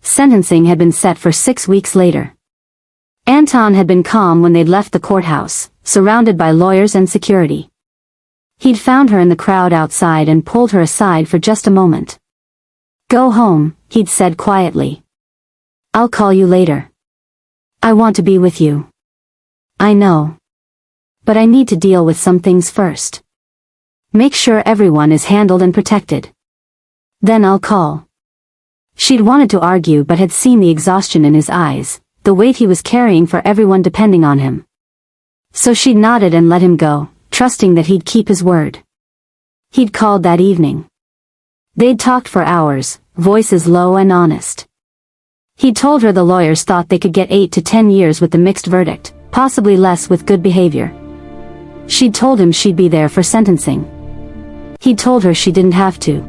Sentencing had been set for 6 weeks later. Anton had been calm when they'd left the courthouse, surrounded by lawyers and security. He'd found her in the crowd outside and pulled her aside for just a moment. "Go home," he'd said quietly. "I'll call you later. I want to be with you." "I know. But I need to deal with some things first. Make sure everyone is handled and protected. Then I'll call." She'd wanted to argue but had seen the exhaustion in his eyes, the weight he was carrying for everyone depending on him. So she'd nodded and let him go, trusting that he'd keep his word. He'd called that evening. They'd talked for hours, voices low and honest. He'd told her the lawyers thought they could get 8 to 10 years with the mixed verdict, possibly less with good behavior. She'd told him she'd be there for sentencing. He'd told her she didn't have to.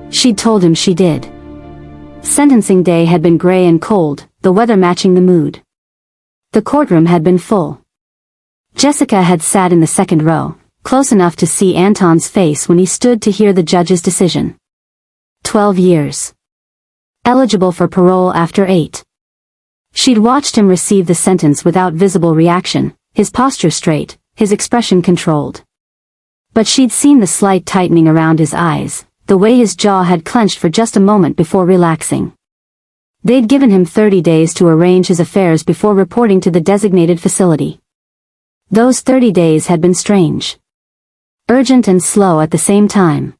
She'd told him she did. Sentencing day had been gray and cold, the weather matching the mood. The courtroom had been full. Jessica had sat in the second row, close enough to see Anton's face when he stood to hear the judge's decision. 12 years. Eligible for parole after 8. She'd watched him receive the sentence without visible reaction, his posture straight, his expression controlled. But she'd seen the slight tightening around his eyes, the way his jaw had clenched for just a moment before relaxing. They'd given him 30 days to arrange his affairs before reporting to the designated facility. Those 30 days had been strange. Urgent and slow at the same time.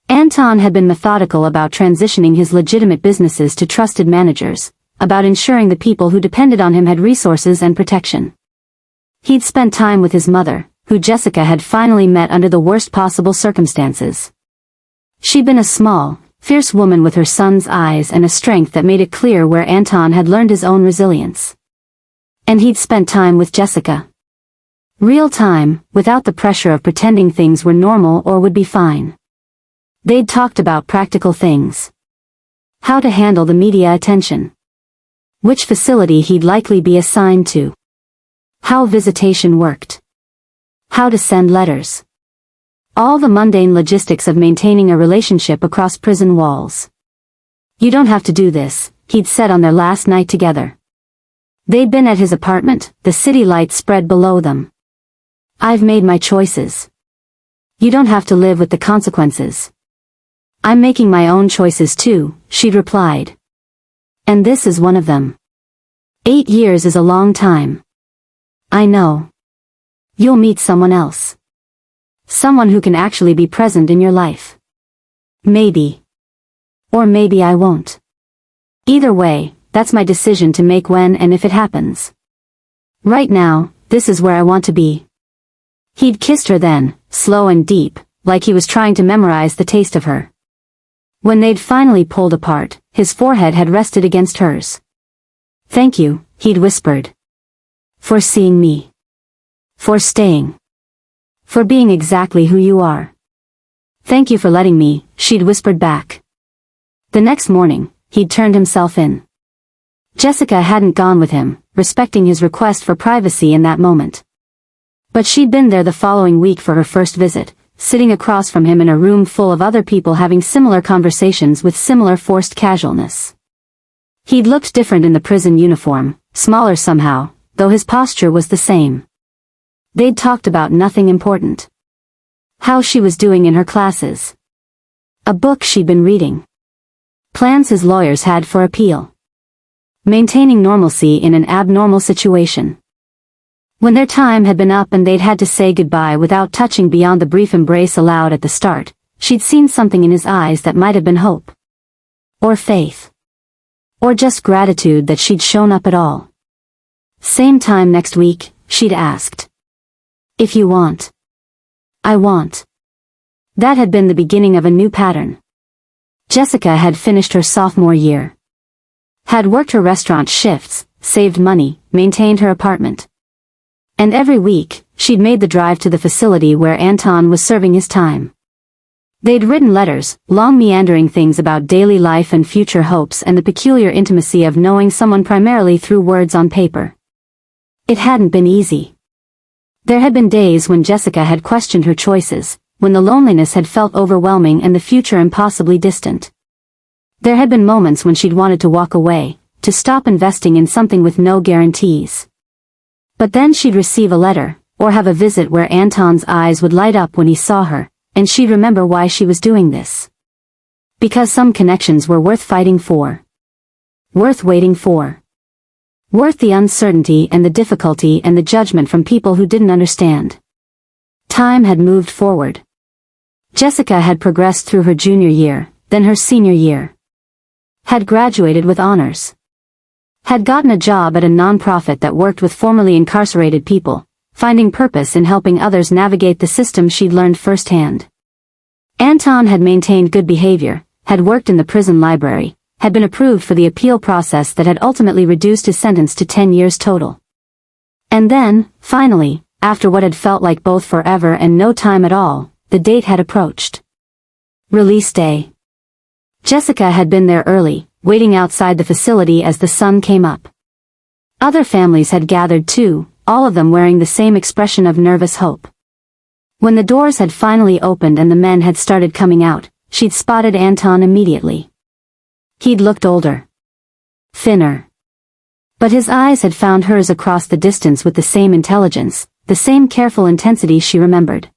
Anton had been methodical about transitioning his legitimate businesses to trusted managers, about ensuring the people who depended on him had resources and protection. He'd spent time with his mother, who Jessica had finally met under the worst possible circumstances. She'd been a small, fierce woman with her son's eyes and a strength that made it clear where Anton had learned his own resilience. And he'd spent time with Jessica. Real time, without the pressure of pretending things were normal or would be fine. They'd talked about practical things. How to handle the media attention. Which facility he'd likely be assigned to. How visitation worked. How to send letters. All the mundane logistics of maintaining a relationship across prison walls. "You don't have to do this," he'd said on their last night together. They'd been at his apartment, the city lights spread below them. "I've made my choices. You don't have to live with the consequences." "I'm making my own choices too," she'd replied. "And this is one of them. 8 years is a long time." "I know. You'll meet someone else. Someone who can actually be present in your life. Maybe. Or maybe I won't. Either way, that's my decision to make when and if it happens. Right now, this is where I want to be." He'd kissed her then, slow and deep, like he was trying to memorize the taste of her. When they'd finally pulled apart, his forehead had rested against hers. "Thank you," he'd whispered. "For seeing me. For staying. For being exactly who you are." "Thank you for letting me," she'd whispered back. The next morning, he'd turned himself in. Jessica hadn't gone with him, respecting his request for privacy in that moment. But she'd been there the following week for her first visit, sitting across from him in a room full of other people having similar conversations with similar forced casualness. He'd looked different in the prison uniform, smaller somehow, though his posture was the same. They'd talked about nothing important. How she was doing in her classes. A book she'd been reading. Plans his lawyers had for appeal. Maintaining normalcy in an abnormal situation. When their time had been up and they'd had to say goodbye without touching beyond the brief embrace allowed at the start, she'd seen something in his eyes that might have been hope. Or faith. Or just gratitude that she'd shown up at all. Same time next week, she'd asked. "If you want." "I want." That had been the beginning of a new pattern. Jessica had finished her sophomore year. Had worked her restaurant shifts, saved money, maintained her apartment. And every week, she'd made the drive to the facility where Anton was serving his time. They'd written letters, long meandering things about daily life and future hopes and the peculiar intimacy of knowing someone primarily through words on paper. It hadn't been easy. There had been days when Jessica had questioned her choices, when the loneliness had felt overwhelming and the future impossibly distant. There had been moments when she'd wanted to walk away, to stop investing in something with no guarantees. But then she'd receive a letter, or have a visit where Anton's eyes would light up when he saw her, and she'd remember why she was doing this. Because some connections were worth fighting for. Worth waiting for. Worth the uncertainty and the difficulty and the judgment from people who didn't understand. Time had moved forward. Jessica had progressed through her junior year, then her senior year. Had graduated with honors. Had gotten a job at a nonprofit that worked with formerly incarcerated people, finding purpose in helping others navigate the system she'd learned firsthand. Anton had maintained good behavior, had worked in the prison library, had been approved for the appeal process that had ultimately reduced his sentence to 10 years total. And then, finally, after what had felt like both forever and no time at all, the date had approached. Release day. Jessica had been there early, waiting outside the facility as the sun came up. Other families had gathered too, all of them wearing the same expression of nervous hope. When the doors had finally opened and the men had started coming out, she'd spotted Anton immediately. He'd looked older. Thinner. But his eyes had found hers across the distance with the same intelligence, the same careful intensity she remembered.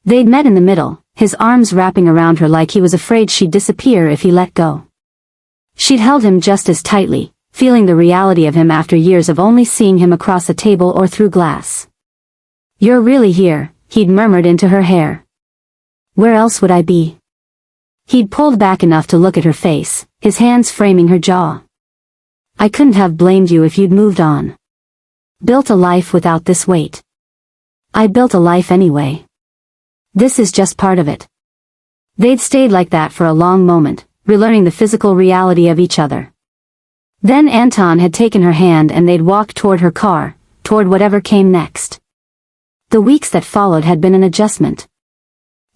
They'd met in the middle, his arms wrapping around her like he was afraid she'd disappear if he let go. She'd held him just as tightly, feeling the reality of him after years of only seeing him across a table or through glass. "You're really here," he'd murmured into her hair. "Where else would I be?" He'd pulled back enough to look at her face, his hands framing her jaw. "I couldn't have blamed you if you'd moved on. Built a life without this weight. I built a life anyway. This is just part of it." They'd stayed like that for a long moment, relearning the physical reality of each other. Then Anton had taken her hand and they'd walked toward her car, toward whatever came next. The weeks that followed had been an adjustment.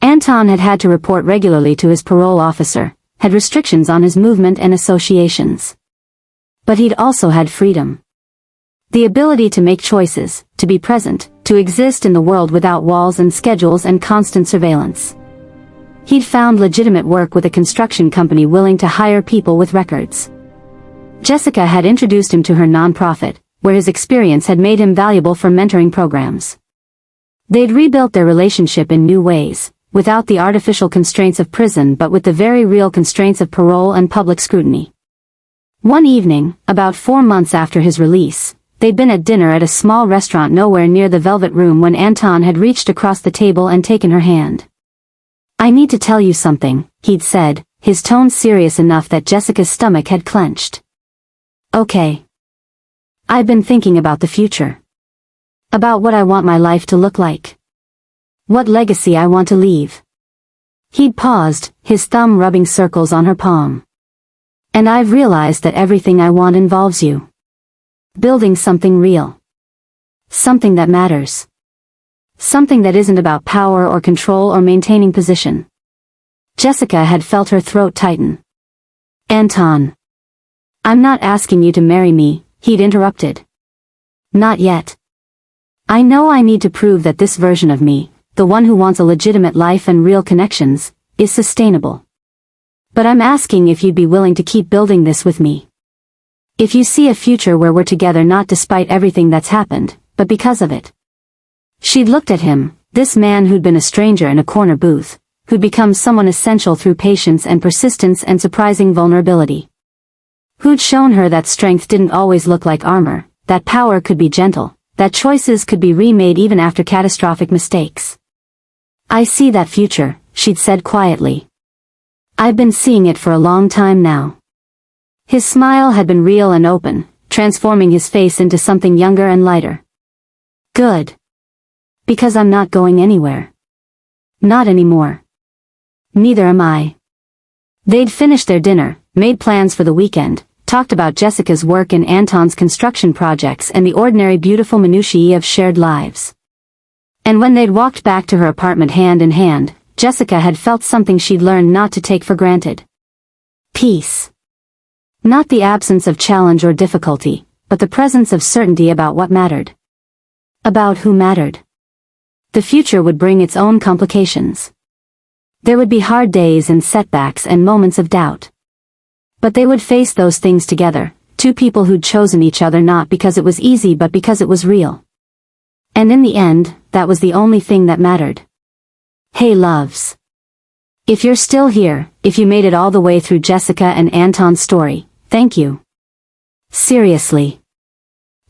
Anton had had to report regularly to his parole officer, had restrictions on his movement and associations. But he'd also had freedom. The ability to make choices, to be present, to exist in the world without walls and schedules and constant surveillance. He'd found legitimate work with a construction company willing to hire people with records. Jessica had introduced him to her nonprofit, where his experience had made him valuable for mentoring programs. They'd rebuilt their relationship in new ways, without the artificial constraints of prison but with the very real constraints of parole and public scrutiny. One evening, about 4 months after his release, they'd been at dinner at a small restaurant nowhere near the Velvet Room when Anton had reached across the table and taken her hand. "I need to tell you something," he'd said, his tone serious enough that Jessica's stomach had clenched. "Okay. I've been thinking about the future. About what I want my life to look like. What legacy I want to leave." He'd paused, his thumb rubbing circles on her palm. "And I've realized that everything I want involves you. Building something real. Something that matters. Something that isn't about power or control or maintaining position." Jessica had felt her throat tighten. "Anton. I'm not asking you to marry me," he'd interrupted. "Not yet. I know I need to prove that this version of me, the one who wants a legitimate life and real connections, is sustainable. But I'm asking if you'd be willing to keep building this with me. If you see a future where we're together not despite everything that's happened, but because of it." She'd looked at him, this man who'd been a stranger in a corner booth, who'd become someone essential through patience and persistence and surprising vulnerability. Who'd shown her that strength didn't always look like armor, that power could be gentle, that choices could be remade even after catastrophic mistakes. "I see that future," she'd said quietly. "I've been seeing it for a long time now." His smile had been real and open, transforming his face into something younger and lighter. "Good. Because I'm not going anywhere. Not anymore. Neither am I." They'd finished their dinner, made plans for the weekend, talked about Jessica's work and Anton's construction projects and the ordinary beautiful minutiae of shared lives. And when they'd walked back to her apartment hand in hand, Jessica had felt something she'd learned not to take for granted. Peace. Not the absence of challenge or difficulty, but the presence of certainty about what mattered. About who mattered. The future would bring its own complications. There would be hard days and setbacks and moments of doubt. But they would face those things together, two people who'd chosen each other not because it was easy but because it was real. And in the end, that was the only thing that mattered. Hey loves. If you're still here, if you made it all the way through Jessica and Anton's story, thank you. Seriously.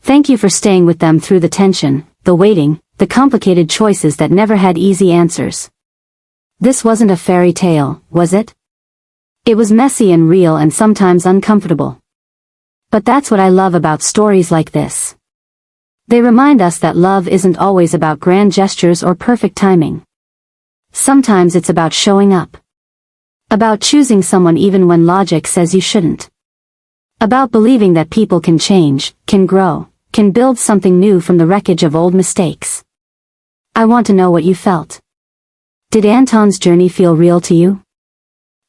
Thank you for staying with them through the tension, the waiting, the complicated choices that never had easy answers. This wasn't a fairy tale, was it? It was messy and real and sometimes uncomfortable. But that's what I love about stories like this. They remind us that love isn't always about grand gestures or perfect timing. Sometimes it's about showing up. About choosing someone even when logic says you shouldn't. About believing that people can change, can grow, can build something new from the wreckage of old mistakes. I want to know what you felt. Did Anton's journey feel real to you?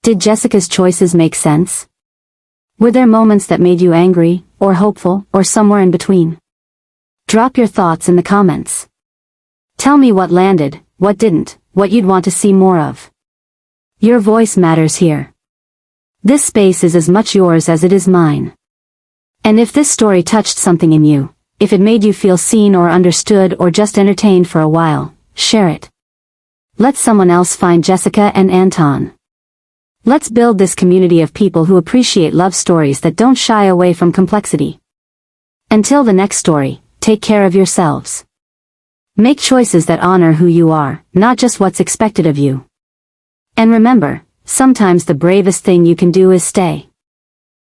Did Jessica's choices make sense? Were there moments that made you angry, or hopeful, or somewhere in between? Drop your thoughts in the comments. Tell me what landed, what didn't, what you'd want to see more of. Your voice matters here. This space is as much yours as it is mine. And if this story touched something in you, if it made you feel seen or understood or just entertained for a while, share it. Let someone else find Jessica and Anton. Let's build this community of people who appreciate love stories that don't shy away from complexity. Until the next story, take care of yourselves. Make choices that honor who you are, not just what's expected of you. And remember, sometimes the bravest thing you can do is stay.